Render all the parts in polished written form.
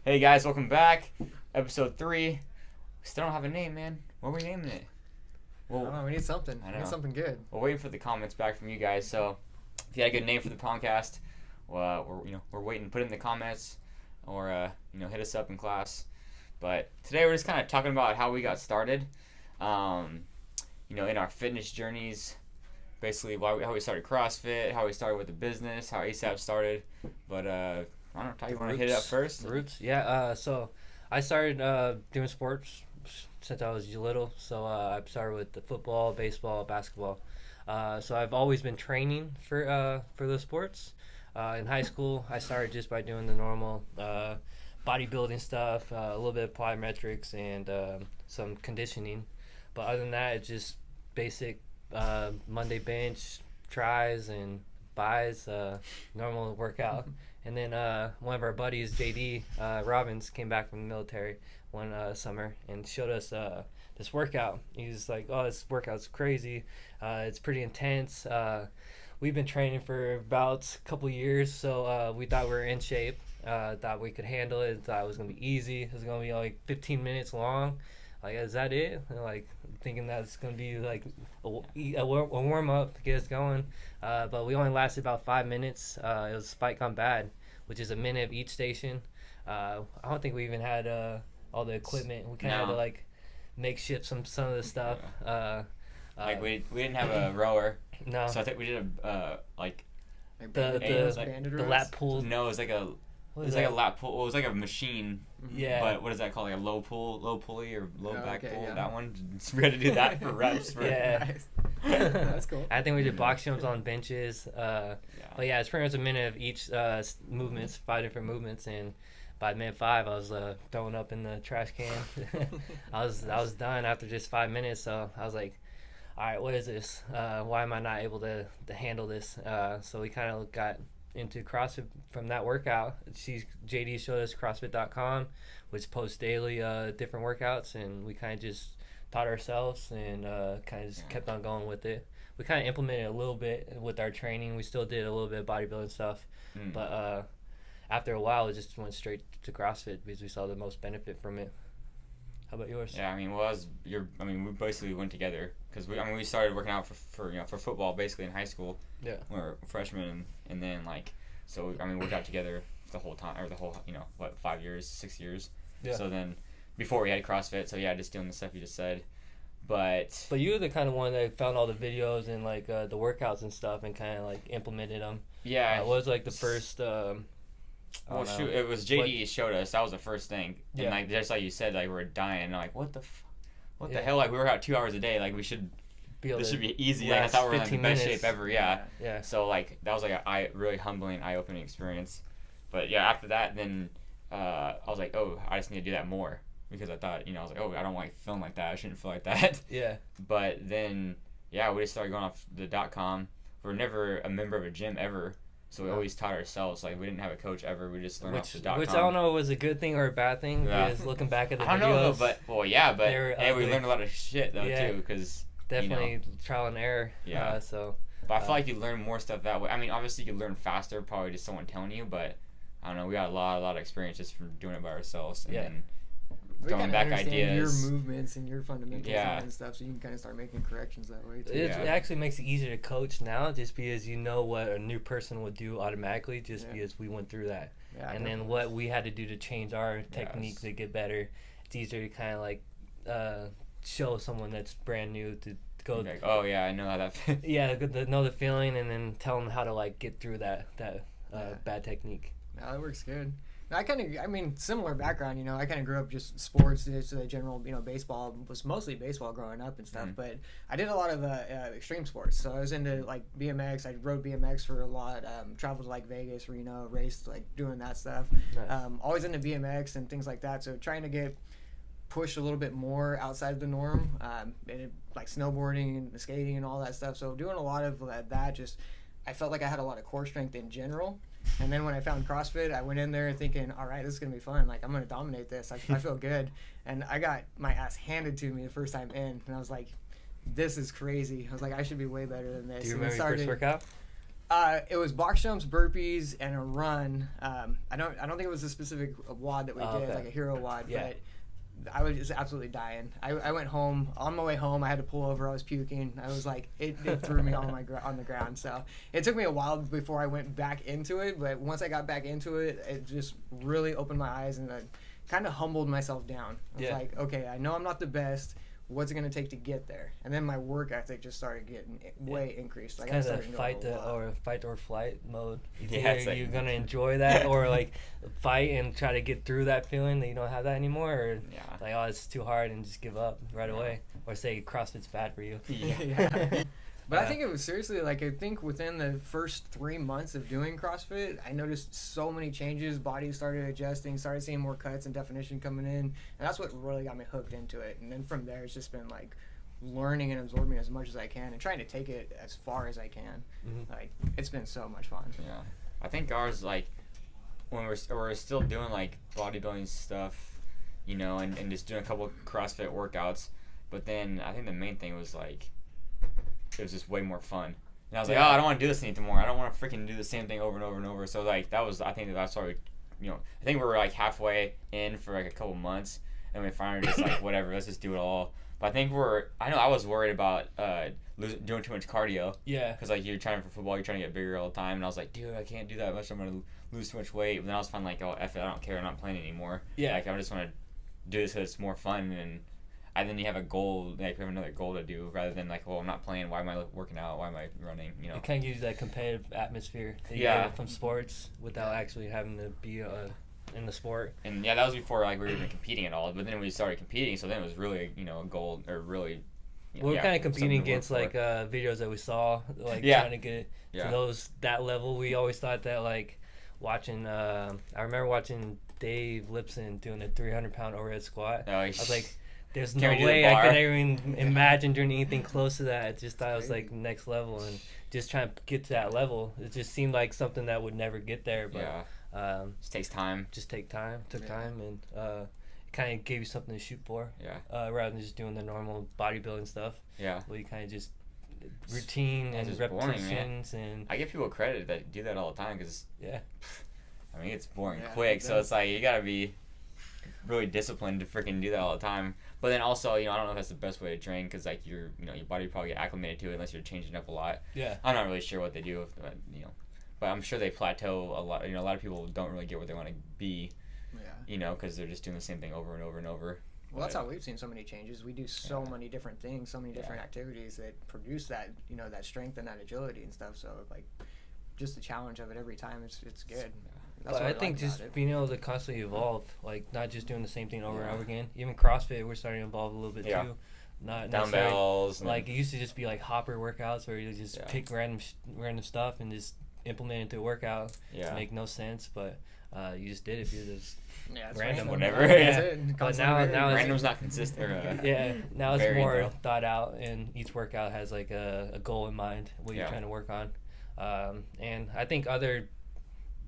Hey guys, welcome back. Episode 3. We still don't have a name, man. What are we naming it? Well, I don't know, we need something. I know. We need something good. We're waiting for the comments back from you guys. So if you had a good name for the podcast, we're waiting to put it in the comments or hit us up in class. But today we're just kind of talking about how we got started. In our fitness journeys. Basically, how we started CrossFit, how we started with the business, how ASAP started. But I don't know, Ty, you want to hit it up first? Roots, yeah. So I started doing sports since I was little. So I started with the football, baseball, basketball. So I've always been training for those sports. In high school, I started just by doing the normal bodybuilding stuff, a little bit of plyometrics, and some conditioning. But other than that, it's just basic Monday bench, tries, and buys, normal workout. And then one of our buddies, JD Robbins, came back from the military one summer and showed us this workout. He was like, "Oh, this workout's crazy. It's pretty intense." We've been training for about a couple years, so we thought we were in shape. Thought we could handle it. Thought it was gonna be easy. It was gonna be like 15 minutes long. Like, is that it? And, like, thinking that's going to be, like, a warm-up to get us going. But we only lasted about 5 minutes. It was Fight Gone Bad, which is a minute of each station. I don't think we even had all the equipment. We kind of had to, like, makeshift some of the stuff. We didn't have a rower. No. So I think we did the banded lap pull. No, it was like a... What It was is like that? a lap pull. It was like a machine. Yeah. But what is that called? Like a low pulley or low back pull? Yeah. That one? We had to do that for reps. Yeah. Nice. That's cool. I think we did box jumps on benches. But yeah, it's pretty much a minute of each movements, 5 different movements, and by minute 5, I was throwing up in the trash can. I was done after just 5 minutes, so I was like, all right, what is this? Why am I not able to handle this? So we kind of got into CrossFit from that workout. JD showed us CrossFit.com, which posts daily different workouts, and we kind of just taught ourselves and kind of just kept on going with it. We kind of implemented a little bit with our training. We still did a little bit of bodybuilding stuff, but after a while, it just went straight to CrossFit because we saw the most benefit from it. How about yours? Yeah, we basically went together because we started working out for football basically in high school. Yeah. We were freshmen, and then we worked out together the whole time, or the whole 5 years, 6 years. Yeah. So then before we had CrossFit, so yeah, just doing the stuff you just said. But you were the kind of one that found all the videos and the workouts and stuff and kind of implemented them. Yeah. What was the first? It was JD showed us. That was the first thing. Yeah. And just like you said, we were dying. And what the hell? We work out 2 hours a day. We should. This should be easy. I thought we were in the best shape ever. Yeah. Yeah. So that was a really humbling, eye-opening experience. But yeah, after that, then I was like, oh, I just need to do that more because I thought, I was like, oh, I don't like feeling like that. I shouldn't feel like that. Yeah. But then, yeah, we just started going off the .com. We're never a member of a gym ever. So we always taught ourselves. We didn't have a coach ever. We just learned off the .com. Which I don't know was a good thing or a bad thing. Yeah. Because looking back at the videos. I don't know, but we learned a lot of shit though too. Because definitely trial and error. Yeah. But I feel like you learn more stuff that way. I mean, obviously you could learn faster, probably just someone telling you. But I don't know. We got a lot of experience just from doing it by ourselves, and then throwing back ideas. Your movements and your fundamentals and stuff, so you can kind of start making corrections that way too. It actually makes it easier to coach now, just because you know what a new person would do automatically, just because we went through that. Yeah, and then what we had to do to change our technique to get better. It's easier to kind of show someone that's brand new to go. Oh yeah, I know how that feels. Yeah, know the feeling, and then tell them how to get through that bad technique. Yeah, that works good. Similar background, I kind of grew up just sports, just general, baseball, was mostly baseball growing up and stuff, but I did a lot of extreme sports, so I was into, BMX, I rode BMX for a lot, traveled to, Vegas, Reno, raced, doing that stuff, Nice. Always into BMX and things like that, so trying to get pushed a little bit more outside of the norm, snowboarding and skating and all that stuff, so doing a lot of that, just, I felt like I had a lot of core strength in general. And then when I found CrossFit, I went in there thinking, all right, this is going to be fun. I'm going to dominate this. I feel good. And I got my ass handed to me the first time in. And I was like, this is crazy. I was like, I should be way better than this. Do you remember your first workout? It was box jumps, burpees, and a run. I don't think it was a specific WOD that we did, okay. like a hero WOD, Yeah. but I was just absolutely dying. I went home. On my way home, I had to pull over. I was puking. I was like, it threw me on the ground. So it took me a while before I went back into it, but once I got back into it, it just really opened my eyes and I kind of humbled myself down. I was like, okay, I know I'm not the best. What's it going to take to get there? And then my work ethic just started getting way increased. Like, Kind of fight or flight mode. Yeah, Either you're gonna enjoy that or like fight and try to get through that feeling that you don't have that anymore, or like, oh, it's too hard and just give up right away, or say CrossFit's bad for you. Yeah. But I think it was seriously, like, I think within the first 3 months of doing CrossFit, I noticed so many changes. Bodies started adjusting, started seeing more cuts and definition coming in. And that's what really got me hooked into it. And then from there, it's just been, like, learning and absorbing as much as I can and trying to take it as far as I can. Mm-hmm. Like, it's been so much fun. Yeah. I think ours, like, when we're still doing, like, bodybuilding stuff, you know, and just doing a couple CrossFit workouts. But then I think the main thing was, like, it was just way more fun. And I was like, oh, I don't want to do this anymore. I don't want to freaking do the same thing over and over and over. So, like, I think that's why I think we were, like, halfway in for, like, a couple months. And we finally just, like, whatever, let's just do it all. But I think I was worried about doing too much cardio. Yeah. Because, like, you're trying for football, you're trying to get bigger all the time. And I was like, dude, I can't do that much. I'm going to lose too much weight. But then I was finally like, oh, F it, I don't care. I'm not playing anymore. Yeah. Like, I just want to do this because it's more fun. And then you have a goal, like, you have another goal to do rather than, like, well, I'm not playing. Why am I working out? Why am I running? You know? It kind of gives you that competitive atmosphere that you get from sports without actually having to be in the sport. And, that was before, like, we were even competing at all. But then we started competing, so then it was really, a goal, or really... We were kind of competing against, like, videos that we saw, like, trying to get to that level. We always thought that, like, watching... I remember watching Dave Lipson doing a 300-pound overhead squat. Oh, I was like... There's no way I could even imagine doing anything close to that. I just thought it was like next level, and just trying to get to that level. It just seemed like something that would never get there. But just takes time. Took time, and it kind of gave you something to shoot for. Yeah. Rather than just doing the normal bodybuilding stuff. Yeah. Where you kind of just routine and repetitions boring, and. I give people credit that do that all the time because. Yeah. I mean, it's boring quick, so it's like you gotta be really disciplined to freaking do that all the time. But then also, I don't know if that's the best way to train because, like, your body probably get acclimated to it unless you're changing up a lot. Yeah. I'm not really sure what they do, but I'm sure they plateau a lot. A lot of people don't really get where they want to be. Yeah. Because they're just doing the same thing over and over and over. Well, that's how we've seen so many changes. We do so many different things, so many different activities that produce that, that strength and that agility and stuff. So, like, just the challenge of it every time, it's good. But I think just being able to constantly evolve, like not just doing the same thing over and over again. Even CrossFit, we're starting to evolve a little bit too. Not dumbbells. Like it used to just be like hopper workouts where you just pick random stuff and just implement it into a workout. Yeah. Make no sense, but you just did it. You're just random, whatever. But now random's not consistent. Now it's more thought out, and each workout has like a goal in mind, what you're trying to work on. And I think other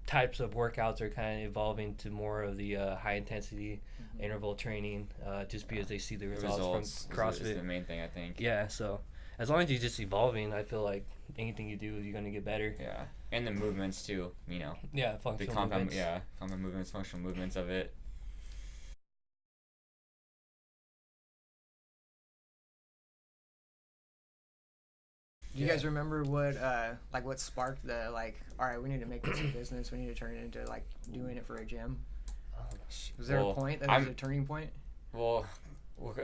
types of workouts are kind of evolving to more of the high intensity interval training, just because they see the results from CrossFit. Is the main thing, I think. Yeah, so as long as you're just evolving, I feel like anything you do, you're gonna get better. Yeah, and the movements too. Yeah, functional movements. Compound movements, functional movements of it. Do you guys remember what sparked the, like, all right, we need to make this a business, we need to turn it into, like, doing it for a gym? Was there a point that was a turning point? Well,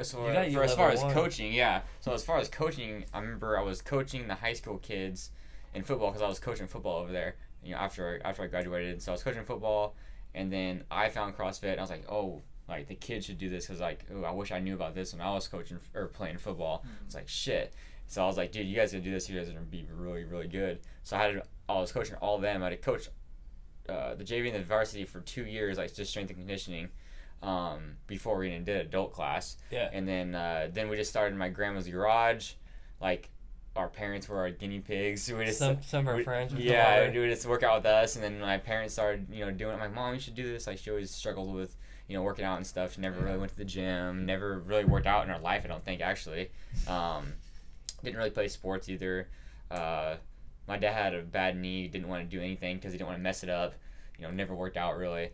so as far as coaching, So as far as coaching, I remember I was coaching the high school kids in football because I was coaching football over there, after I graduated. So I was coaching football, and then I found CrossFit, and I was like, oh, like, the kids should do this because, like, I wish I knew about this when I was coaching or playing football. It's like, shit. So I was like, dude, you guys are going to do this. You guys are going to be really, really good. So I was coaching all of them. I had to coach the JV and the varsity for 2 years, like, just strength and conditioning, before we even did adult class. Yeah. And then we just started in my grandma's garage. Like, our parents were our guinea pigs. We just, some of our friends would do just work out with us. And then my parents started, doing it. I'm like, Mom, you should do this. Like, she always struggled with, working out and stuff. She never really went to the gym. Never really worked out in her life, I don't think, actually. Didn't really play sports either. my dad had a bad knee, didn't want to do anything because he didn't want to mess it up. Never worked out really.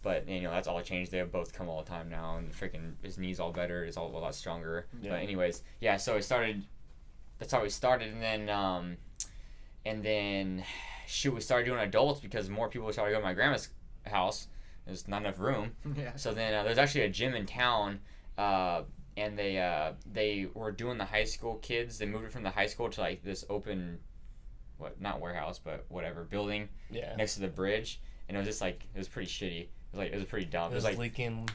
But that's all changed. They have both come all the time now, and freaking his knee's all better. It's all a lot stronger. Yeah. But anyways, yeah. So we started. That's how we started, and then we started doing adults because more people started going to my grandma's house. There's not enough room. Yeah. So then there's actually a gym in town, and they were doing the high school kids. They moved it from the high school to like this open, not warehouse, but whatever building. Yeah. Next to the bridge, and it was just like it was pretty shitty. It was pretty dumb. It was like leaking.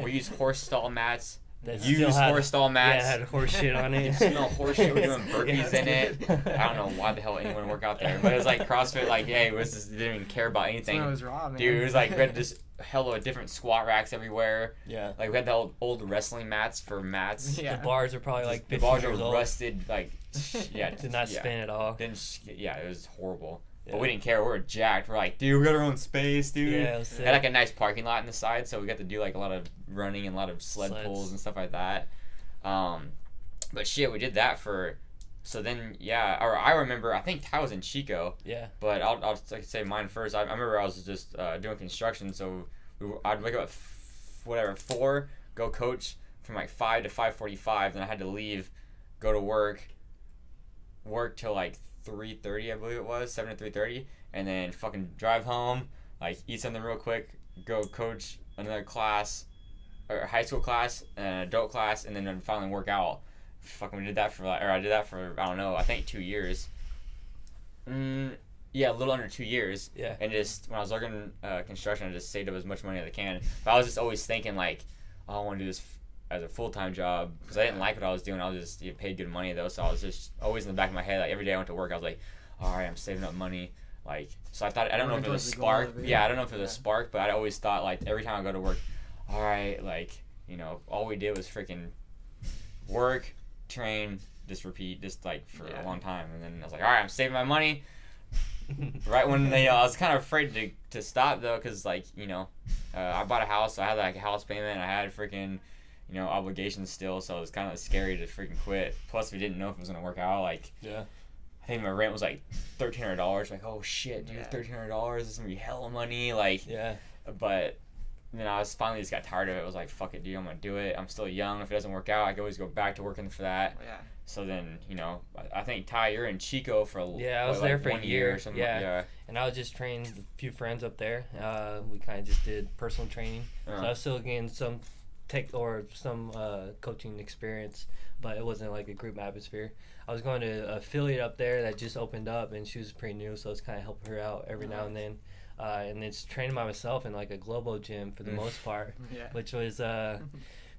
We used horse stall mats. Horse stall mats. Yeah, it had horse shit on it. You smell horse shit. We're doing burpees in it. I don't know why the hell anyone would work out there, but it was like CrossFit. Like, hey, they didn't even care about anything. It was raw, man. Dude, it was like we had just hella different squat racks everywhere. Yeah. Like we had the old wrestling mats for mats. Yeah. The bars are probably like 50 the bars years are old. rusted. Like, yeah. Did not spin at all. It was horrible. Yeah. But we didn't care. We were jacked. We're like, dude, we got our own space, dude. Yeah, it was sick. Had like a nice parking lot on the side, so we got to do like a lot of running and a lot of sleds pulls and stuff like that. But shit, we did that for. So then, yeah, or I remember. I think Ty was in Chico. Yeah. But I'll say mine first. I remember I was just doing construction, so I'd wake up at 4, go coach from like 5 to 5:45. Then I had to leave, go to work till like 3:30, I believe it was, 7 to 3:30, and then fucking drive home, like eat something real quick, go coach another class, or a high school class, and an adult class, and then finally work out. Fucking I did that for I don't know, I think 2 years. Yeah, a little under 2 years. Yeah. And just when I was working construction, I just saved up as much money as I can. But I was just always thinking like, I want to do this as a full-time job because I didn't like what I was doing. I was just paid good money though, so I was just always in the back of my head. Like every day I went to work, I was like, all right, I'm saving up money. Like, so I thought, I don't know if it was a spark. Yeah, I don't know if it was a spark, but I always thought like every time I go to work, all right, like all we did was freaking work, train, just repeat, just like for a long time. And then I was like, all right, I'm saving my money. Right when I was kind of afraid to stop though, because like I bought a house, so I had like a house payment, I had freaking obligations still, so it was kind of scary to freaking quit. Plus we didn't know if it was gonna work out. Like, yeah, I think my rent was like $1,300. Like, oh shit, dude, $1,300 is gonna be hella money. Like, yeah. But then I was finally just got tired of it. I was like, fuck it, dude, I'm gonna do it. I'm still young. If it doesn't work out, I can always go back to working for that. Yeah. So then, I think Ty, you're in Chico for I was there for 1 year or something. Yeah. And I was just training a few friends up there. We kind of just did personal training. So I was still getting some coaching experience, but it wasn't like a group atmosphere. I was going to an affiliate up there that just opened up, and she was pretty new, so I was kind of helping her out every now and then. And it's training by myself in like a Globo gym for the most part, which was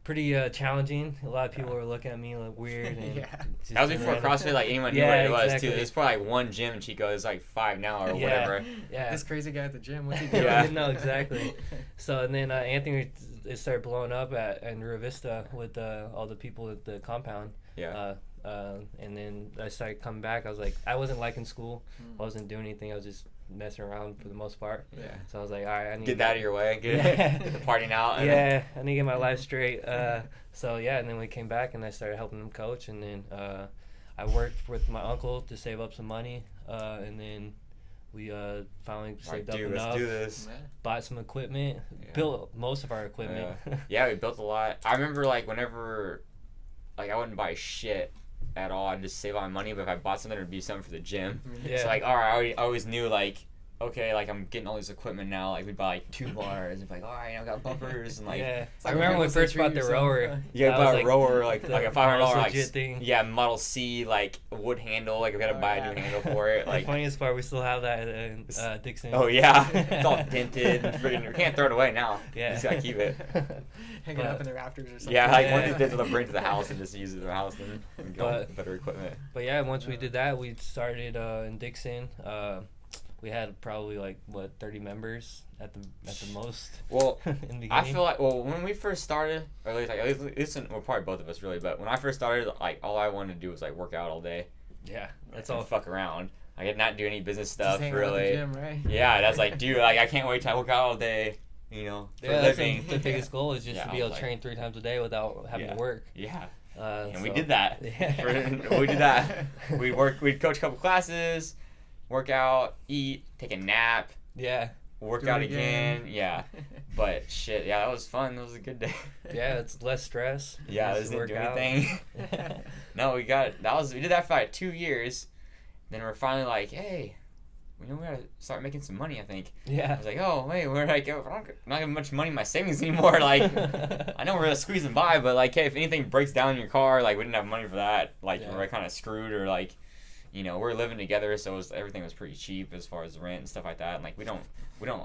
pretty challenging. A lot of people were looking at me like weird. And that was before CrossFit, like anyone knew what it was too. There's probably like one gym in Chico. There's like 5 now or whatever. Yeah. This crazy guy at the gym. What's he doing? No, exactly. So and then Anthony, it started blowing up in Rio Vista with all the people at the compound. Yeah. And then I started coming back. I was like, I wasn't liking school. I wasn't doing anything. I was just messing around for the most part. Yeah. So I was like, all right, I need to get that out of your way. Get the partying out. I need to get my life straight. So yeah, and then we came back and I started helping them coach, and then I worked with my uncle to save up some money, and then we finally saved up enough. Let's do this. Bought some equipment. Built most of our equipment. Yeah, we built a lot. I remember like whenever, like I wouldn't buy shit at all. I'd just save all my money, but if I bought something, it would be something for the gym. Yeah. So like, all right, I always knew like, okay, like I'm getting all this equipment now. Like we'd buy like 2 bars and be like, all right, I got bumpers and like. Yeah. I remember when we first bought the rower. Yeah, bought a rower like a $500 like thing. Yeah, Model C like wood handle. Like we gotta buy a new handle for it. Like the funniest part, we still have that in Dixon. Oh yeah, it's all dented. We can't throw it away now. Yeah, you just gotta keep it. Hang it up in the rafters or something. Yeah, like one of these days we'll bring it to the house and just use it in the house and go with better equipment. But yeah, once we did that, we started in Dixon. We had probably like 30 members at the most. Well, in the beginning. I feel like when we first started, or at least well, probably both of us really, but when I first started, like all I wanted to do was like work out all day. Yeah, that's all. Fuck around. I could not do any business stuff just really. Out at the gym, right? Yeah, that's like, dude, like I can't wait till I work out all day. For living. The biggest goal is just to be able to train 3 times a day without having to work. Yeah. And we did that. Yeah. We did that. We'd coach a couple classes, work out, eat, take a nap. Yeah. Work Do out it again. again. Yeah. But shit, yeah, that was fun. That was a good day. Yeah, it's less stress. Yeah, Just it didn't do work out. anything. No, we did that for like 2 years. Then we're finally like, hey, we gotta start making some money, I think. I Yeah. was like, oh, wait, we're like, I'm not having much money in my savings anymore. Like, I know we're gonna squeezing by, but like, hey, if anything breaks down in your car, like, we didn't have money for that. Like, Yeah. we're kind of screwed, or like, we're living together, so everything was pretty cheap as far as rent and stuff like that. And like, I don't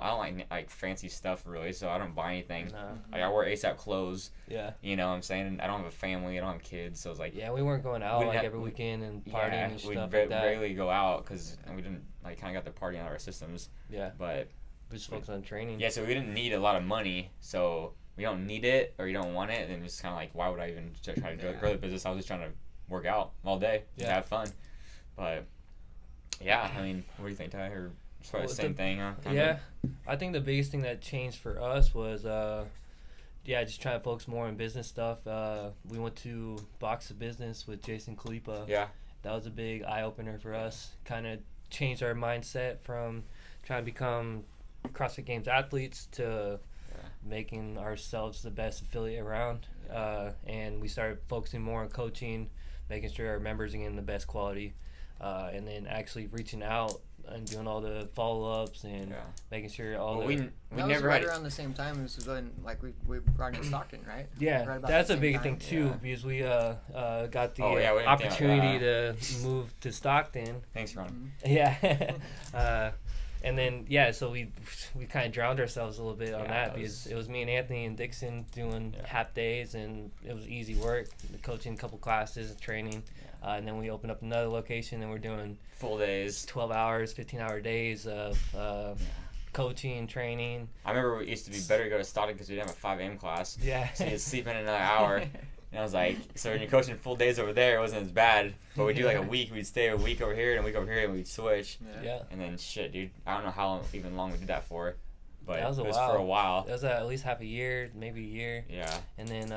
like fancy stuff really, so I don't buy anything. No. Like, I wear ASAP clothes. Yeah. You know what I'm saying? I don't have a family. I don't have kids, so it's like, Yeah, we weren't going out We like didn't every have- weekend and partying yeah, and we stuff like that. rarely go out because we didn't like kind of got the party out of our systems. Yeah. But We just focus on training. yeah, so we didn't need a lot of money, so we don't need it or you don't want it, then it's kind of like, why would I even try to grow the business? I was just trying to work out all day and Yeah. have fun. But yeah, I mean, what do you think, Ty? Or it's probably the same thing, huh? Kinda? Yeah, I think the biggest thing that changed for us was, just trying to focus more on business stuff. We went to Box of Business with Jason Kalipa. Yeah. That was a big eye opener for us. Kind of changed our mindset from trying to become CrossFit Games athletes to making ourselves the best affiliate around. And we started focusing more on coaching, making sure our members are getting the best quality, and then actually reaching out and doing all the follow-ups and Yeah. making sure all Well, the we That never was right had around the same time as when we brought in Stockton, right? yeah, Right about that's the a same big time. thing too, Yeah. because we got the Oh, yeah, we didn't think about opportunity to move to Stockton. Thanks, Ron. Yeah. And then so we kind of drowned ourselves a little bit on Yeah, that it because was- it was me and Anthony and Dixon doing Yeah. half days, and it was easy work, coaching a couple classes and training. And then we opened up another location and we're doing Full days. 12 hours, 15-hour days of coaching, training. I remember it used to be better to go to Stockton because we didn't have a 5 a.m. class. Yeah. So you'd sleep in another hour. And I was like, so when you're coaching full days over there, it wasn't as bad. But we do like a week, we'd stay a week over here and a week over here, and we'd switch. Yeah. And then shit, dude, I don't know how long we did that for, but That was it was while. for a while. That was at least half a year, maybe a year. Yeah. And then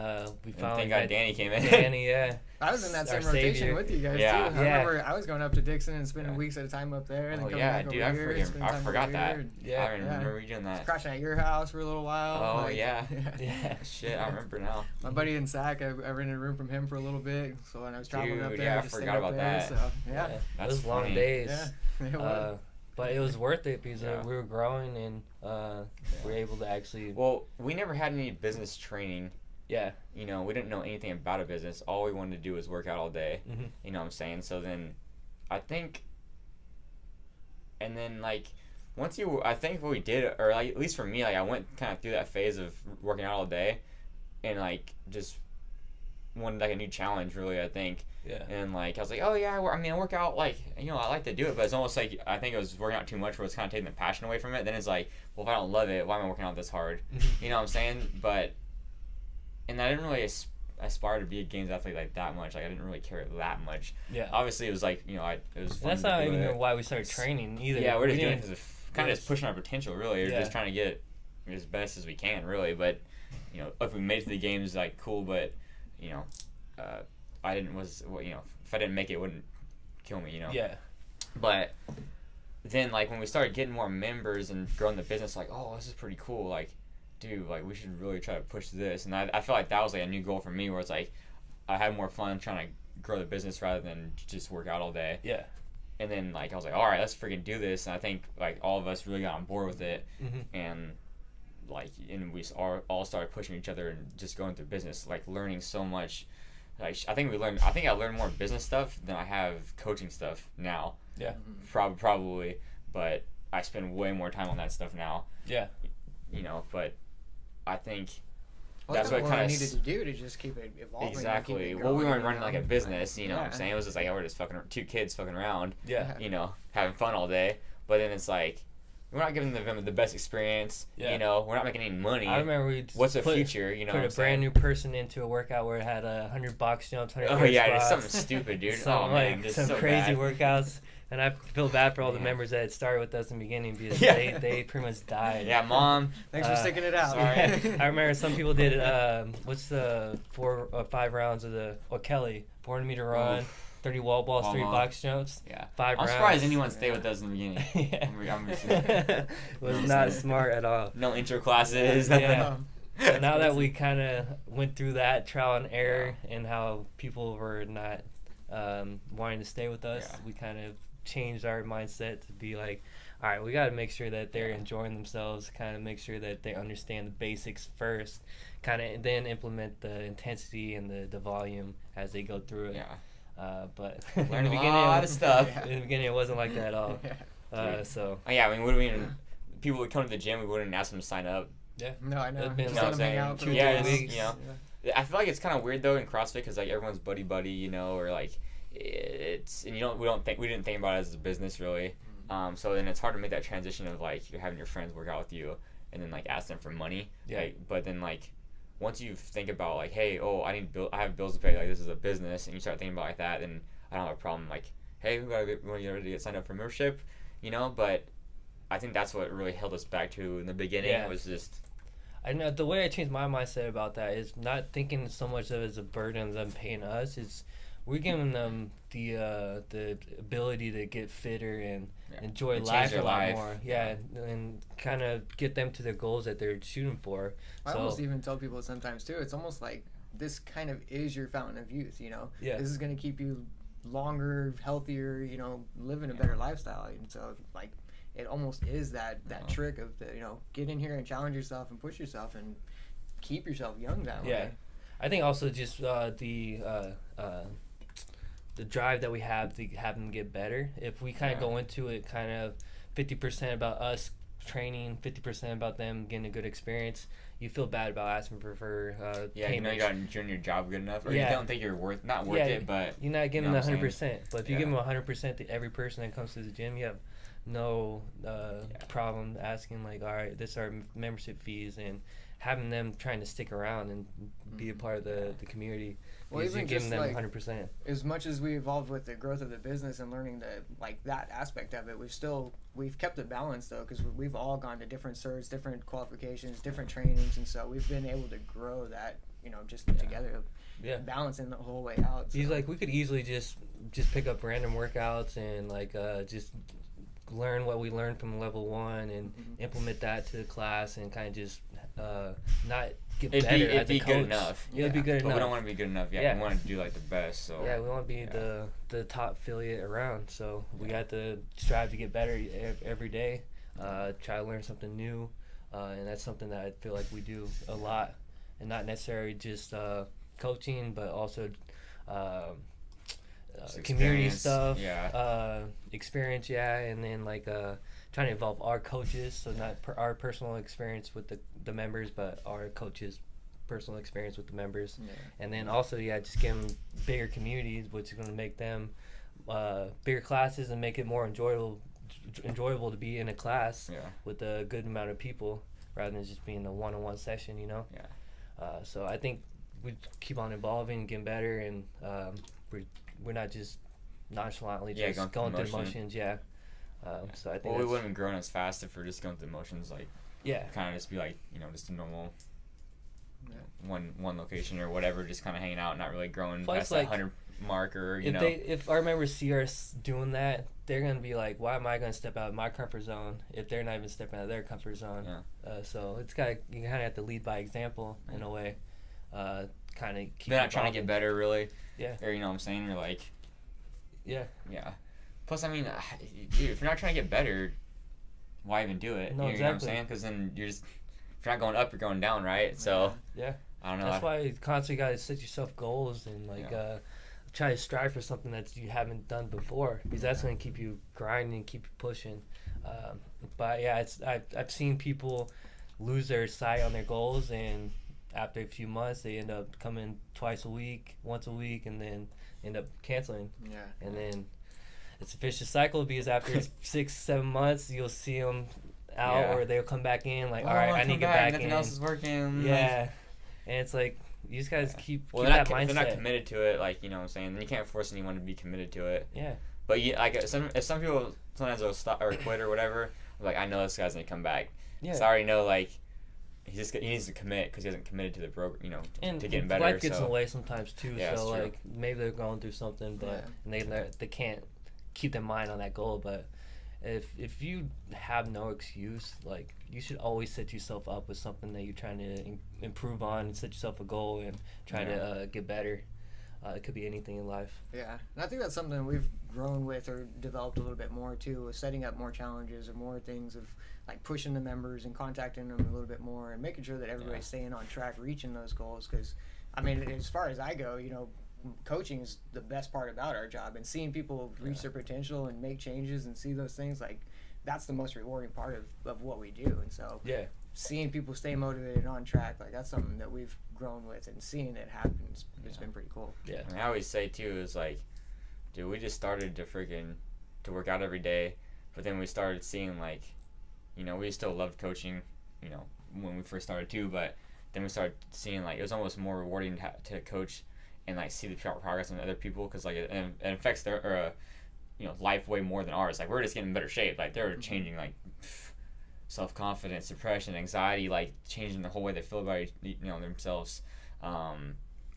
we And finally thank God met Danny came in. Danny, yeah. I was in that Our same rotation savior. with you guys Yeah. too. I Yeah. remember I was going up to Dixon and spending Yeah. weeks at a time up there, and then Oh coming yeah, back dude, over here, spending I time forgot over that. here, and Yeah. I remember you doing that. crashing at your house for a little while. Oh, like, yeah. Yeah. Shit, I remember now. My buddy in Sac, I rented a room from him for a little bit, so when I was traveling up Dude, there, yeah, I just stayed forgot up about there, that. So yeah, It That's was long funny. days. yeah, it was. But it was worth it because Yeah. we were growing and we were able to actually. Well, we never had any business training. Yeah. We didn't know anything about a business. All we wanted to do was work out all day. Mhm. You know what I'm saying? So then, I think, and then like, I think what we did, or like, at least for me, like I went kind of through that phase of working out all day, and like just wanted like a new challenge, really. I think. Yeah. And like I was like, oh yeah, I work out, like, I like to do it, but it's almost like I think it was working out too much, where it's kind of taking the passion away from it. Then it's like, well, if I don't love it, why am I working out this hard? You know what I'm saying? And I didn't really aspire to be a games athlete like that much. Like I didn't really care that much. Yeah. Obviously, it was like it was fun. That's to not do even it. why we started training either. Yeah, we're just We doing it didn't- because kind of just pushing our potential. Really, we're Yeah. just trying to get as best as we can. Really, but if we made it to the games, like cool. But I didn't if I didn't make it, it wouldn't kill me. Yeah. But then, like, when we started getting more members and growing the business, like, oh, this is pretty cool. Like, dude, like, we should really try to push this. And I feel like that was, like, a new goal for me, where it's, like, I had more fun trying to grow the business rather than just work out all day. Yeah. And then, like, I was like, all right, let's freaking do this. And I think, like, all of us really got on board with it. Mhm. And, like, we all started pushing each other and just going through business, like, learning so much. Like, I think I learned more business stuff than I have coaching stuff now. Yeah. Probably, but I spend way more time on that stuff now. Yeah. But I think Well, that's what what kind I of needed to do to just keep it evolving. and exactly. Keep it Well, we growing, weren't running like a business, you know what I'm Yeah. saying? It was just like, we're just two kids fucking around, Yeah. having fun all day. But then it's like, we're not giving them the best experience. Yeah. We're not making any money. I remember we What's the future? put a brand new person into a workout where it had 100 box jumps, 100 Oh air yeah, it's squats, something stupid, dude. some oh man, like just some so crazy bad. workouts. And I feel bad for all the Man. members that started with us in the beginning because Yeah. they pretty much died. Yeah, Mom. Thanks for sticking it out. sorry. I remember some people did what's the 4 or 5 rounds of Kelly 400 meter run, 30 wall balls, 3 box jumps. Yeah. 5 rounds. I'm surprised anyone stayed with us in the beginning. Yeah. Was not smart at all. No intro classes. Nothing. Yeah. But now that we kind of went through that trial and error and how people were not wanting to stay with us, we kind of changed our mindset to be like, all right, we got to make sure that they're enjoying themselves, kind of make sure that they understand the basics first, kind of then implement the intensity and the volume as they go through it. Yeah. But Learned a lot of stuff. in the beginning, it wasn't like that at all. So. Oh, yeah, I mean, people would come to the gym, we wouldn't ask them to sign up. Yeah. No, I know. It'd been, Just you know let what 'em I'm hang saying? out for 2 a Yeah, while. you know. I feel like it's kind of weird though in CrossFit because like everyone's buddy, you know, or like it's and we didn't think about it as a business really. So then it's hard to make that transition of like you're having your friends work out with you and then like ask them for money. Yeah. Like, but then like once you think about like, hey, I have bills to pay, like this is a business, and you start thinking about like that, then I don't have a problem. Like, hey, we want to get ready to get signed up for membership, you know. But I think that's what really held us back to in the beginning. Yeah. Was just. I know the way I changed my mindset about that is not thinking so much of it as a burden of them paying us. It's we're giving them the ability to get fitter and enjoy life a lot more. Yeah, and kind of get them to their goals that they're shooting for. I almost even tell people sometimes too. It's almost like this kind of is your fountain of youth. You know, Yeah. This is going to keep you longer, healthier. You know, living a better lifestyle. And so like. It almost is that trick of the, get in here and challenge yourself and push yourself and keep yourself young that way. Yeah, I think also just the drive that we have to have them get better. If we kind of go into it kind of 50% about us training, 50% about them getting a good experience, you feel bad about asking for Yeah, payments. you know you're not doing your job good enough, or you don't think you're not worth it, but you're not giving them 100%. But if you give Yeah. them 100% to every person that comes to the gym, you have no problem asking like, all right, this are membership fees, and having them trying to stick around and be a part of the community. Well, because even you're giving just, them like, 100%. As much as we evolved with the growth of the business and learning that aspect of it, we've kept it balanced though, because we've all gone to different certs, different qualifications, different trainings, and so we've been able to grow that, just together, balancing the whole way out. So. He's like, we could easily just pick up random workouts and like just learn what we learned from level 1 and implement that to the class and kind of just not get better as a coach. It'd be good enough. Yeah, it'd be good But enough. we don't want to be good enough. Yeah, we want to do like the best. So yeah, we want to be the top affiliate around. So we got to strive to get better every day. Try to learn something new, and that's something that I feel like we do a lot, and not necessarily just coaching, but also community stuff, experience, and then like trying to involve our coaches, so not our personal experience with the members, but our coaches' personal experience with the members, and then also just give them bigger communities, which is going to make them bigger classes and make it more enjoyable to be in a class with a good amount of people rather than just being a one-on-one session, so I think we keep on evolving, getting better, and we're not just nonchalantly just going through the motions. So I think we wouldn't have grown as fast if we're just going through the motions. Like kind of just be like just a normal one location or whatever, just kind of hanging out, not really growing past that 100 mark or if our members see us doing that, they're gonna be like, why am I gonna step out of my comfort zone if they're not even stepping out of their comfort zone? So you kind of have to lead by example in a way. Kind of keep. They're not trying to get better, really. Yeah. Or what I'm saying, you're like. Yeah. Yeah. Plus, I mean, dude, if you're not trying to get better, why even do it? No, you know what I'm saying? Because then if you're not going up, you're going down, right? So. Yeah. I don't know. That's why you constantly gotta set yourself goals and try to strive for something that you haven't done before, because that's gonna keep you grinding, keep you pushing. But yeah, I've seen people lose their sight on their goals, and after a few months they end up coming once a week, and then end up canceling. And then it's a vicious cycle, because after 6-7 months you'll see them out or they'll come back in like, all right, I need to get back nothing in. else is working. Yeah. And it's like, you just guys keep well, that mindset. if they're not committed to it, like, you know what I'm saying, then you can't force anyone to be committed to it. Yeah. But like some people sometimes will stop or quit or whatever. Like, I know this guy's gonna come back. Yeah. So I already know, like, he needs to commit because he hasn't committed to the program, And to getting better. life gets in the way sometimes too. Yeah, so that's true. like maybe they're going through something, but and they can't keep their mind on that goal. But if you have no excuse, like, you should always set yourself up with something that you're trying to improve on, and set yourself a goal and try to get better. It could be anything in life. Yeah, and I think that's something we've grown with or developed a little bit more too, is setting up more challenges or more things of like pushing the members and contacting them a little bit more and making sure that everybody's staying on track, reaching those goals. Because, I mean, as far as I go, coaching is the best part about our job, and seeing people reach their potential and make changes and see those things, like, that's the most rewarding part of what we do. And so seeing people stay motivated and on track, like, that's something that we've grown with, and seeing it happen, it's been pretty cool. Yeah. I always say too is like, dude, we just started to work out every day, but then we started seeing, like, we still loved coaching, when we first started too, but then we started seeing, like, it was almost more rewarding to coach and, like, see the progress in other people, because, like, it affects their life way more than ours. Like, we're just getting in better shape. Like, they're changing, like, self-confidence, depression, anxiety, like, changing the whole way they feel about themselves.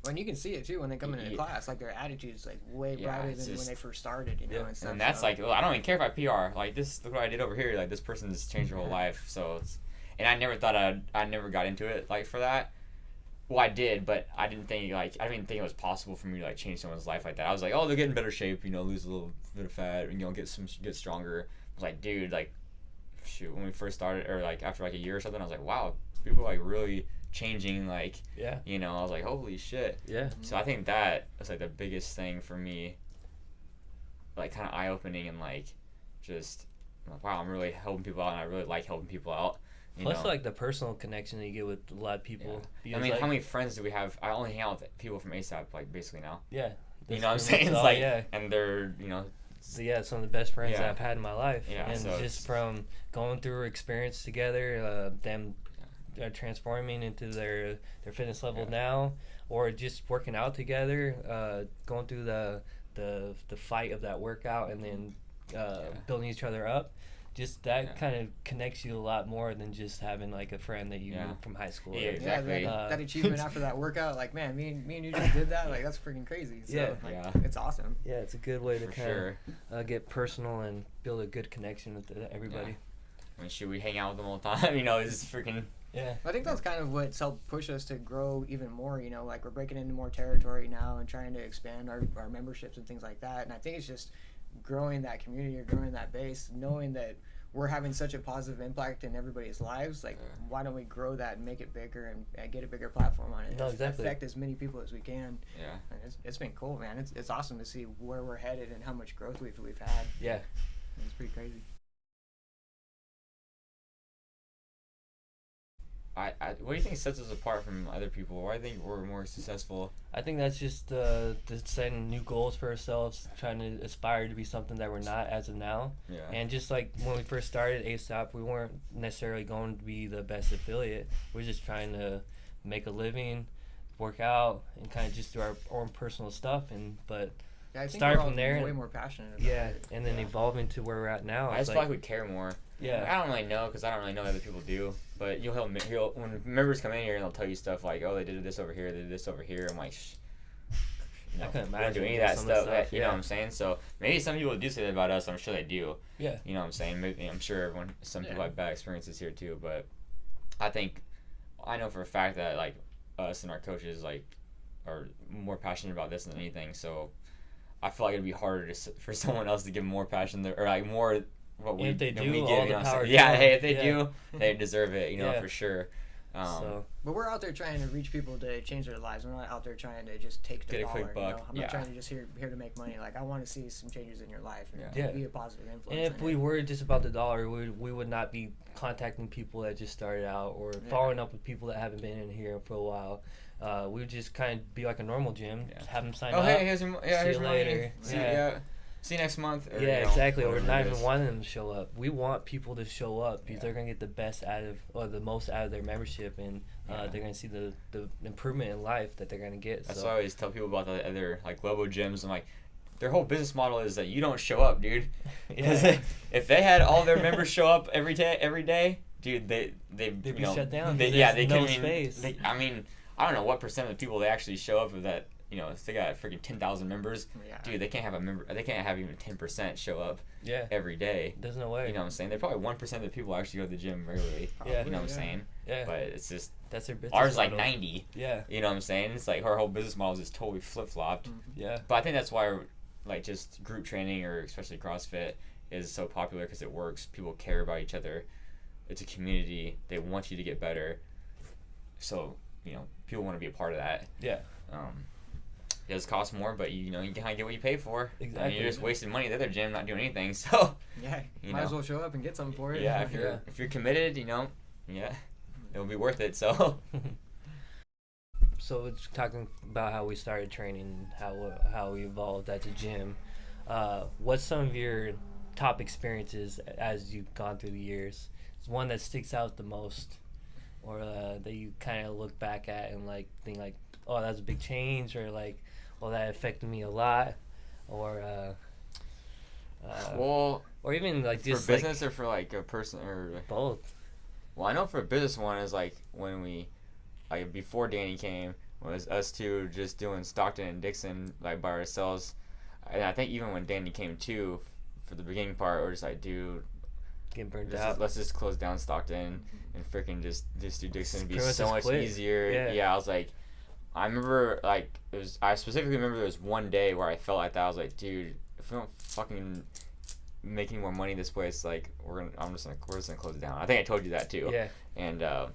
When you can see it too when they come into class, like, their attitude's like way brighter than when they first started, and stuff. And that's like, well, I don't even care if I PR. Like, this, look what I did over here. Like, this person's changed their whole life. So and I never thought I never got into it, like, for that. Well, I did, but I didn't think it was possible for me to, like, change someone's life like that. I was like, oh, they'll get in better shape, lose a little bit of fat, and get stronger. I was like, dude, like, shoot, when we first started, or like after like a year or something, I was like, wow, people are, like, really changing, like, I was like, holy shit. So I think that was, like, the biggest thing for me, like, kind of eye-opening, and, like, just, like, wow, I'm really helping people out, and I really like helping people out. Plus, like, the personal connection that you get with a lot of people. I mean, like, how many friends do we have? I only hang out with people from ASAP, like, basically now. Yeah. You know what I'm saying? It's like, and they're, So, some of the best friends that I've had in my life. Yeah, and so just from going through experience together, them transforming into their fitness level now, or just working out together, going through the fight of that workout, and then building each other up. Just that kind of connects you a lot more than just having, like, a friend that you knew from high school. Yeah, exactly. That achievement after that workout, like, man, me and you just did that. Like, that's freaking crazy. So, it's awesome. Yeah, it's a good way to For kind of get personal and build a good connection with everybody. I mean, should we hang out with them all the time? It's freaking... Yeah. I think that's kind of what's helped push us to grow even more, like, we're breaking into more territory now and trying to expand our memberships and things like that. And I think it's just growing that community or growing that base, knowing that we're having such a positive impact in everybody's lives. Like, why don't we grow that and make it bigger and get a bigger platform on it? No, exactly. Affect as many people as we can. Yeah. And it's been cool, man. It's awesome to see where we're headed and how much growth we've had. Yeah. It's pretty crazy. What do you think sets us apart from other people? Why do you think we're more successful? I think that's just setting new goals for ourselves, trying to aspire to be something that we're not as of now. Yeah. And just like when we first started ASAP, we weren't necessarily going to be the best affiliate. We're just trying to make a living, work out, and kind of just do our own personal stuff. But I think start we're from there. Way more passionate about it. And then evolving to where we're at now. I just feel like we care more. Yeah. I don't really know, because I don't really know what other people do. But when members come in here and they'll tell you stuff like, oh, they did this over here, they did this over here. I'm like, I couldn't we don't imagine do any of that stuff. You know yeah. what I'm saying? So maybe some people do say that about us. I'm sure they do. Yeah. You know what I'm saying? Maybe, I'm sure some people have bad experiences here too. But I know for a fact that, like, us and our coaches, like, are more passionate about this than anything. So I feel like it'd be harder for someone else to give more passion or, like, more what we, if they do, we give. all You know the what I'm power saying? Yeah. to Hey, if they them. do, they deserve it. For sure. But we're out there trying to reach people to change their lives. We're not out there trying to just take the Get a dollar. quick buck. I'm not trying to just here to make money. Like, I want to see some changes in your life and be a positive influence. And if we were just about the dollar, we would not be contacting people that just started out or following up with people that haven't been in here for a while. We would just kind of be like a normal gym. Just have them sign up. Oh, hey, here's your later. Money. See you next month. Or, exactly. Or not even wanting them to show up. We want people to show up because they're gonna get the best the most out of their membership, and they're gonna see the improvement in life that they're gonna get. That's why I always tell people about the other, like, Lobo gyms. I'm like, their whole business model is that you don't show up, dude. Because Yeah. if they had all their members show up every day, dude, they'd They'd be you know, shut down. They, There's they no couldn't even- space. I mean, I don't know what percent of the people they actually show up with that. You know, if they got freaking 10,000 members, Yeah. dude, they can't have a member. They can't have even 10% show up Yeah. every day. There's no way. You know what I'm saying? They're probably 1% of the people actually go to the gym regularly. Yeah. You know what I'm saying? Yeah. But it's just That's their business ours like model. 90. Yeah. You know what I'm saying? It's like our whole business model is just totally flip flopped. Yeah. But I think that's why like just group training or especially CrossFit is so popular because it works. People care about each other. It's a community. They want you to get better. So you know people want to be a part of that. Yeah. It does cost more, but you know you kind of get what you pay for. Exactly. I mean, you're just wasting money at the other gym, not doing anything. So Yeah, you might know. as well show up and get something for it. Yeah, if you're committed, you know, it'll be worth it. So So it's talking about how we started training, how we evolved as a gym. What's some of your top experiences as you've gone through the years? It's one that sticks out the most, or that you kind of look back at and like think like, oh, that's a big change, or like, well, that affected me a lot, or well, or even like for just business or for like a person or like both. well, I know for a business one is like when we like before Danny came was us two just doing Stockton and Dixon like by ourselves, and I think even when Danny came too for the beginning part, we're just like, dude, Getting burned out. let's just close down Stockton and freaking just do Dixon. It'd be Pretty much so just much quit. easier. Yeah. I was like, I remember like I specifically remember there was one day where I felt like that. I was like, dude, if we don't fucking make any more money this place, like we're just gonna close it down. I think I told you that too. Yeah. And Yeah,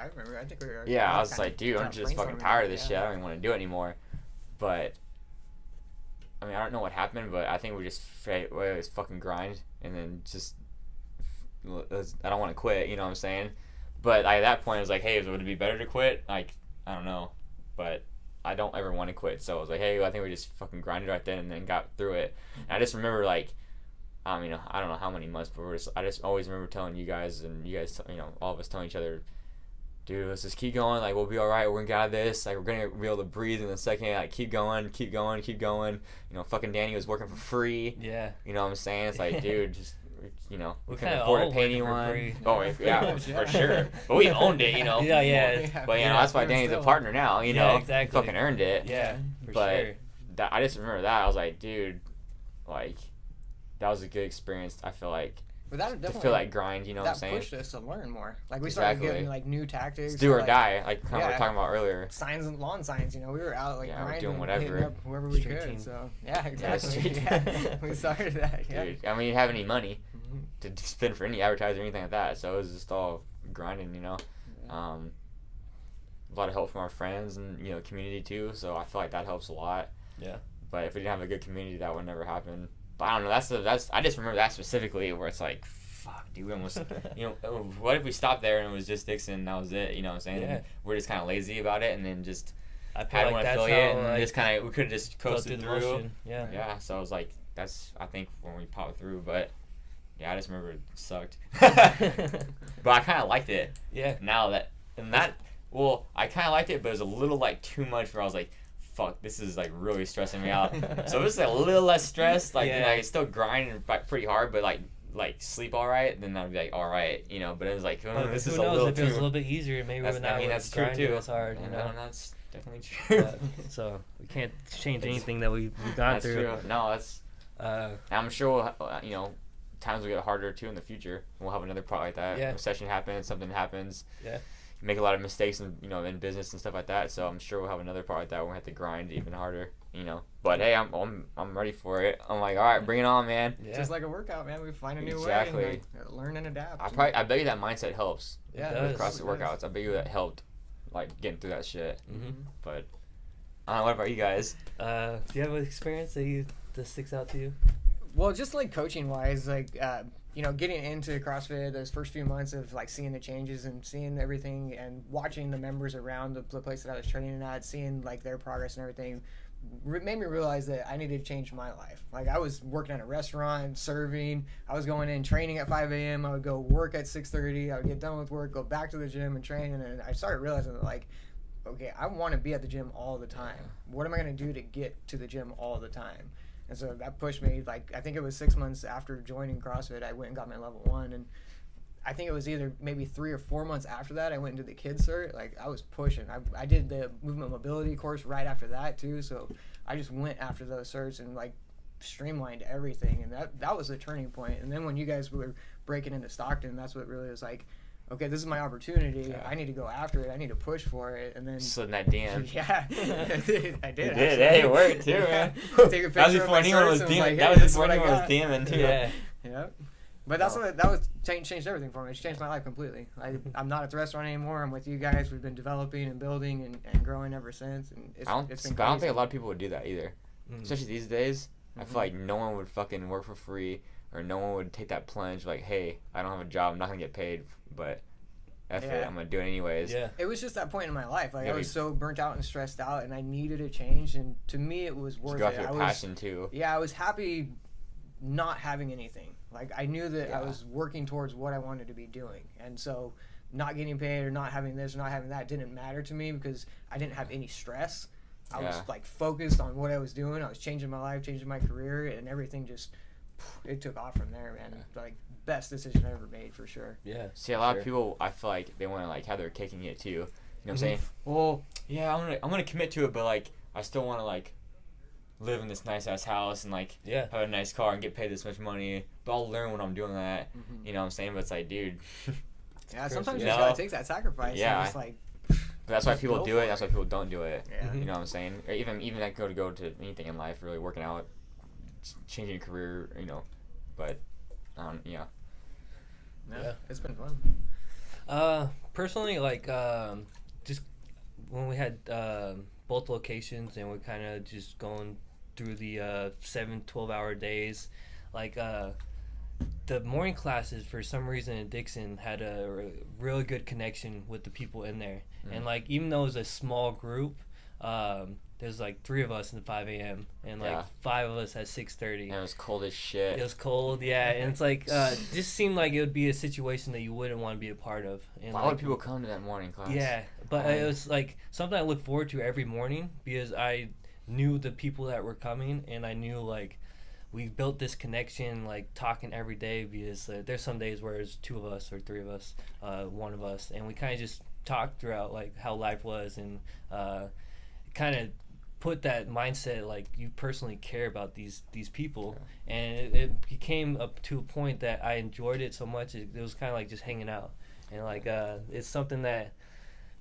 I remember. I think we were. yeah, I was like, dude, I'm just fucking tired of this shit. I don't even want to do it anymore. But I mean, I don't know what happened, but I think we just was fucking grind and then just I don't want to quit. You know what I'm saying? But at that point, I was like, hey, would it be better to quit? Like, I don't know, but I don't ever want to quit. So I was like, hey, I think we just fucking grinded right then and then got through it. And I just remember like, you know, I don't know how many months, but I just always remember telling you guys and you guys, you know, all of us telling each other, dude, let's just keep going. Like, we'll be all right. We're gonna get out of this. Like, we're gonna be able to breathe in a second. Like, keep going. You know, fucking Danny was working for free. Yeah. You know what I'm saying? It's like, dude, just, you know, we We're couldn't kinda afford all to pay working for anyone. free. Oh, yeah, for sure. But we owned it, you know. Yeah, yeah. But you know, that's why Danny's a partner now. You Yeah, know, exactly. He fucking earned it. Yeah, for But sure. that I just remember that I was like, dude, like, that was a good experience. I feel like But that to definitely feel that grind. You know what I'm that saying? pushed us to learn more. Like we started Exactly. getting like new tactics. It's do or like, die, like kind of we yeah. were talking about earlier. Signs and lawn signs, you know, we were out like Yeah, we're grinding, doing whatever. hitting up whoever we Street could. team. So yeah, street exactly. team. Yeah, we started that. Yeah. Dude, I mean, you didn't have any money Mhm. to spend for any advertising or anything like that, so it was just all grinding, you know. Yeah. A lot of help from our friends and you know community too, so I feel like that helps a lot. Yeah. But if we didn't have a good community, that would never happen. But I don't know. That's I just remember that specifically where it's like, fuck, dude, we almost, you know, what if we stopped there and it was just Dixon and that was it? You know what I'm saying? Yeah. And we're just kind of lazy about it, and then just I feel had like one that's affiliate how and like, just kind of we could have just go coasted the through. motion. Yeah. Yeah. So I was like, that's I think when we popped through, but yeah, I just remember it sucked. But I kind of liked it. Yeah. Now that and that well, I kind of liked it, but it was a little like too much. Where I was like, fuck, this is like really stressing me out. So it was like a little less stressed. Like Yeah. I could still grind and fight pretty hard, but like sleep all right. Then I'd be like, all right, you know. But it was like, oh, But this who is knows a little if it was a too. little bit easier, maybe That's, we're not I mean, that's true grinding too. as hard, you know. That's definitely true. So we can't change anything that we've gone That's through. true. No, that's. Uh, I'm sure we'll, you know, times will get harder too in the future. We'll have another part like that. Yeah. Recession happens, something happens. Yeah. You make a lot of mistakes in in business and stuff like that. So I'm sure we'll have another part like that where we have to grind even harder. You know. But hey, I'm ready for it. I'm like, all right, bring it on, man. yeah. Just like a workout, man. We find a new Exactly. way and like, learn and adapt. I bet you that mindset helps yeah, It with does. CrossFit workouts. I bet you that helped, like getting through that shit. Mhm. But what about you guys? Do you have an experience that sticks out to you? Well, just like coaching wise, like you know, getting into CrossFit those first few months of like seeing the changes and seeing everything and watching the members around the place that I was training at, seeing like their progress and everything, made me realize that I needed to change my life. Like I was working at a restaurant, serving. I was going in training at 5 a.m. I would go work at 6:30. I would get done with work, go back to the gym and train. And then I started realizing that like, okay, I want to be at the gym all the time. What am I going to do to get to the gym all the time? And so that pushed me. Like, I think it was 6 months after joining CrossFit, I went and got my level 1. And I think it was either maybe 3 or 4 months after that, I went into the kids cert. Like, I was pushing. I did the movement mobility course right after that too. So I just went after those certs and like streamlined everything. And that was a turning point. And then when you guys were breaking into Stockton, that's what really was like, okay, this is my opportunity. Yeah. I need to go after it. I need to push for it. And then slid in that DM. Yeah, I did. You did. Hey, it worked too, man. Take a That was picture of before my anyone certs was and DMing. like, That hey, was this is before what I anyone was got. DMing too. Yeah. Yep. But that's what that was changed everything for me. It's changed my life completely. I'm not at the restaurant anymore. I'm with you guys. We've been developing and building and growing ever since. And it's been I don't think crazy. a lot of people would do that either. Especially these days. I feel like no one would fucking work for free, or no one would take that plunge like, hey, I don't have a job, I'm not gonna get paid, but F it, I'm gonna do it anyways. Yeah. It was just that point in my life. Like, Yeah, I was so burnt out and stressed out, and I needed a change. And to me, it was worth Go it. after your passion too. Yeah, I was happy not having anything. Like, I knew that I Yeah. was working towards what I wanted to be doing. And so not getting paid or not having this or not having that didn't matter to me because I didn't have any stress. I was like focused on what I was doing. I was changing my life, changing my career, and everything just, it took off from there, man. Like, best decision I ever made for sure. Yeah. See, a lot of people, I feel like they want to like have their cake and eat it too. You know what I'm saying? Mm-hmm. Well, yeah, I'm gonna commit to it, but like I still want to like live in this nice ass house and like have a nice car and get paid this much money. But I'll learn when I'm doing that. You know what I'm saying? But it's like, dude. Yeah, sometimes you know? just gotta take that sacrifice. Yeah. And just like. But that's why people go do for it. That's why people don't do it. Yeah. You know what I'm saying? Or even like go to anything in life, really working out, changing your career. You know, but yeah. Yeah, it's been fun. Personally, like, just when we had both locations and we're kind of just going through the 7-12-hour days, like, the morning classes for some reason in Dixon had a really good connection with the people in there. And like, even though it was a small group, there's like 3 of us in the 5 a.m. and like 5 of us at 6:30. And it was cold as shit. It was cold, yeah, and it's like just seemed like it would be a situation that you wouldn't want to be a part of. And why like, would people come to that morning class? Yeah, but it was like something I look forward to every morning because I knew the people that were coming, and I knew like we built this connection, like talking every day because there's some days where it's 2 of us or 3 of us, 1 of us, and we kind of just talked throughout like how life was and kind of put that mindset like you personally care about these people, and it became up to a point that I enjoyed it so much. It was kind of like just hanging out, and like it's something that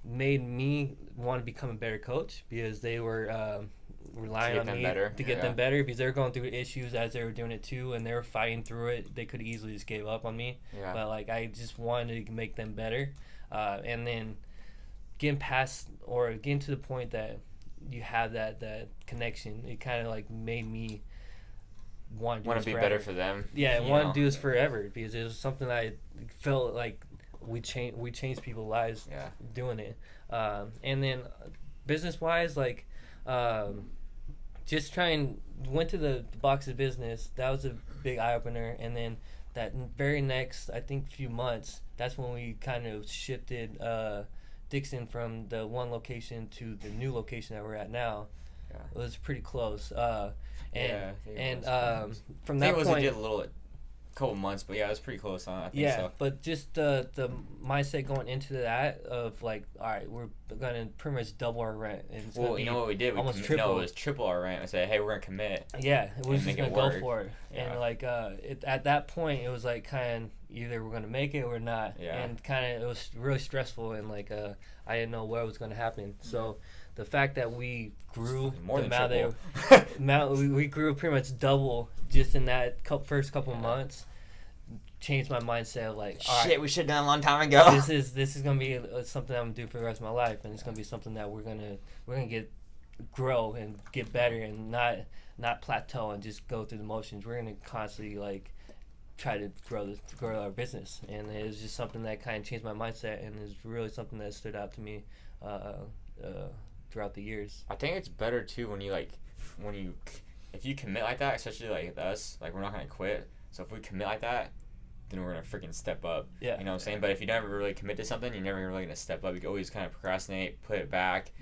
made me want to become a better coach because they were relying on me to get them better because they were going through issues as they were doing it too, and they were fighting through it. They could easily just gave up on me, but like I just wanted to make them better, and then getting past or getting to the point that you have that connection, it kind of like made me want to be better for them. Yeah, I want to do this forever because it was something that I felt like we changed people's lives doing it. And then business wise, like just went to the box of business. That was a big eye opener. And then that very next, I think, few months, that's when we kind of shifted Dixon from the one location to the new location that we're at now. It was pretty close. From that point, a little couple months, but it was pretty close on. I think so. But just the mindset going into that of like, all right, we're gonna pretty much double our rent. And it's you know what we did? Almost triple. No, it was triple our rent. I said, hey, we're gonna commit. Yeah, we was just gonna go work. for it. And like at that point, it was like kind of either we're gonna make it or not. And kind of it was really stressful, and like I didn't know what was gonna happen. So the fact that we grew more than triple. we grew pretty much double just in that first couple months. Changed my mindset of like, all right, we should have done a long time ago. This is gonna be something I'm gonna do for the rest of my life, and it's gonna be something that we're gonna grow and get better and not plateau and just go through the motions. We're gonna constantly like try to grow our business, and it was just something that kind of changed my mindset, and is really something that stood out to me throughout the years. I think it's better too when you if you commit like that, especially like us, like we're not gonna quit. So if we commit like that, then we're gonna freaking step up. You know what I'm saying? But if you never really commit to something, you're never really gonna step up. You can always kind of procrastinate, put it back,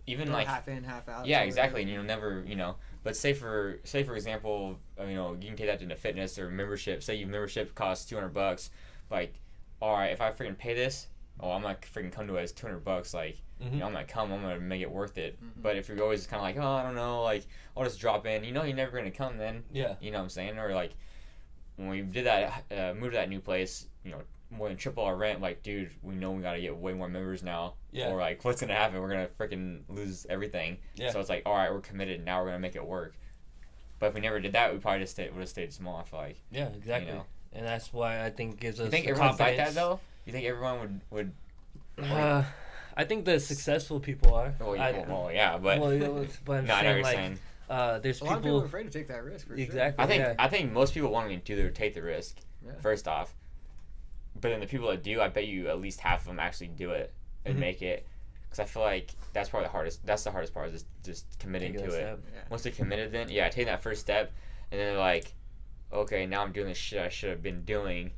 even Go like half in, half out. yeah, so exactly. whatever. And you'll never, but say for example, you can take that into fitness or membership. Say your membership costs $200, like, all right, if I freaking pay this, I'm gonna freaking come to it as $200. Like, I'm gonna come, I'm gonna make it worth it. But if you're always kind of like, oh, I don't know, like, I'll just drop in, you're never gonna come then. Yeah. You know what I'm saying? Or like, when we did that, moved to that new place, more than triple our rent. Like, dude, we know we gotta get way more members now. Yeah. Or like, what's gonna happen? We're gonna freaking lose everything. Yeah. So it's like, all right, we're committed. Now we're gonna make it work. But if we never did that, we probably just would have stayed small. I feel like. Yeah, exactly. And that's why I think gives us. You think the everyone's like confidence. that though? You think everyone would? I think the successful people are. Well, yeah, but. Well, but I'm no, I know what you're like, saying. There's A lot of people are afraid to take that risk. For Exactly. I think most people won't even take the risk. Yeah. First off, but then the people that do, I bet you at least half of them actually do it and make it. Because I feel like that's probably the hardest. That's the hardest part is just committing to it. Step. Yeah. Once they're committed, then taking that first step, and then they're like, okay, now I'm doing the shit I should have been doing,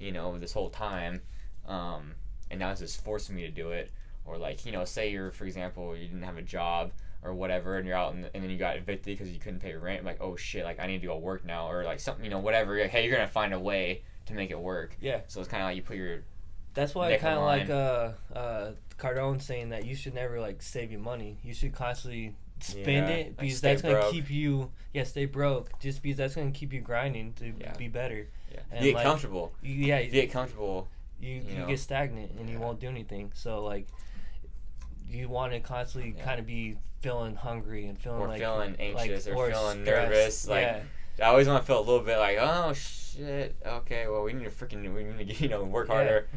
this whole time, and now it's just forcing me to do it. Or like, say you're, for example, you didn't have a job or whatever, and you're out, and then you got evicted because you couldn't pay rent. Like, oh shit, like I need to go work now, or like something, whatever. Like, hey, you're gonna find a way to make it work. Yeah. So it's kind of like you put your. That's why I neck kind of on like Cardone saying that you should never like save your money. You should constantly spend it like because stay that's gonna broke. keep you. Yeah, stay broke. Just because that's gonna keep you grinding to be better. Yeah. And You get like, comfortable. You get comfortable. You get stagnant and you won't do anything. So like, you want to constantly kind of be feeling hungry and feeling Or feeling anxious like, or feeling stressed. nervous. Like, yeah. I always want to feel a little bit like, oh shit, okay, well we need to get, work harder.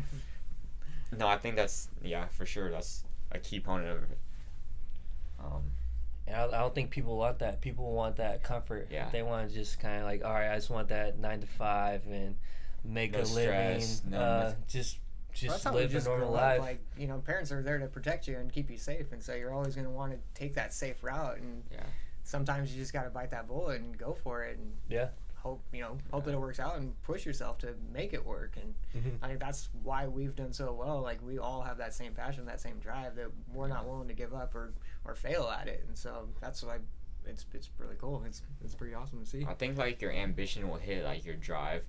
No, I think that's for sure. That's a key component of it. And I don't think people want that. People want that comfort. Yeah. They want to just kind of like, all right, I just want that 9 to 5 and make No a living. stress, Just That's how we live a just normal grow up. life. Like, parents are there to protect you and keep you safe, and so you're always going to want to take that safe route. And sometimes you just got to bite that bullet and go for it. And hope that it works out and push yourself to make it work. And I think that's why we've done so well. Like, we all have that same passion, that same drive, that we're not willing to give up or fail at it. And so that's why it's really cool. It's pretty awesome to see. I think like your ambition will hit like your drive.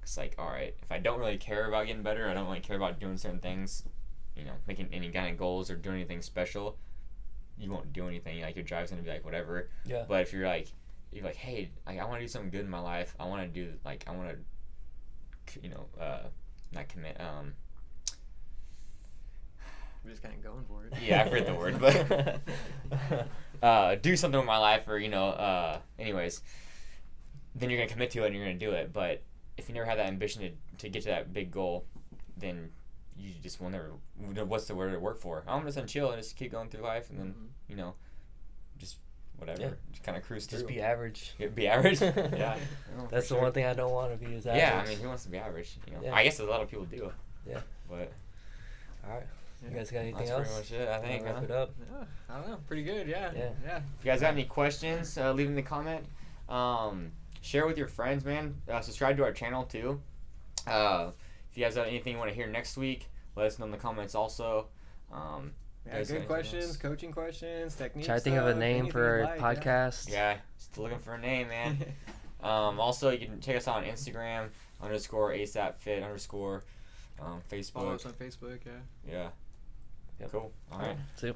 It's like, all right, if I don't really care about getting better, I don't really care about doing certain things, making any kind of goals or doing anything special, you won't do anything. Like, your drive's gonna be like whatever. Yeah. But if you're like, hey, like, I want to do something good in my life. I want to do, like, I want to, not commit. We're just kind of going for it. Yeah, I forget the word, but do something with my life, or anyways, then you're gonna commit to it and you're gonna do it. But if you never have that ambition to get to that big goal, then you just will never. What's the word to work for? I'm just gonna chill and just keep going through life, and then just whatever, just kind of cruise through. Just be average. Be average. Yeah. That's the one thing I don't want to be is average. Yeah, I mean, who wants to be average? Yeah. I guess a lot of people do. Yeah. But. All right. You guys got anything That's else? pretty much it, I think. Wrap it up. Yeah, I don't know. Pretty good. Yeah. If you guys got any questions, leave them in the comment. Share with your friends, man. Subscribe to our channel too. If you guys have anything you want to hear next week, let us know in the comments also. Good questions, coaching questions, techniques. Try to think of a name for our podcast. Yeah, still looking for a name, man. Also, you can check us out on Instagram _ASAPFit _ Facebook. Follow us on Facebook. Yeah. Yeah. Yep. Cool. All right. See you.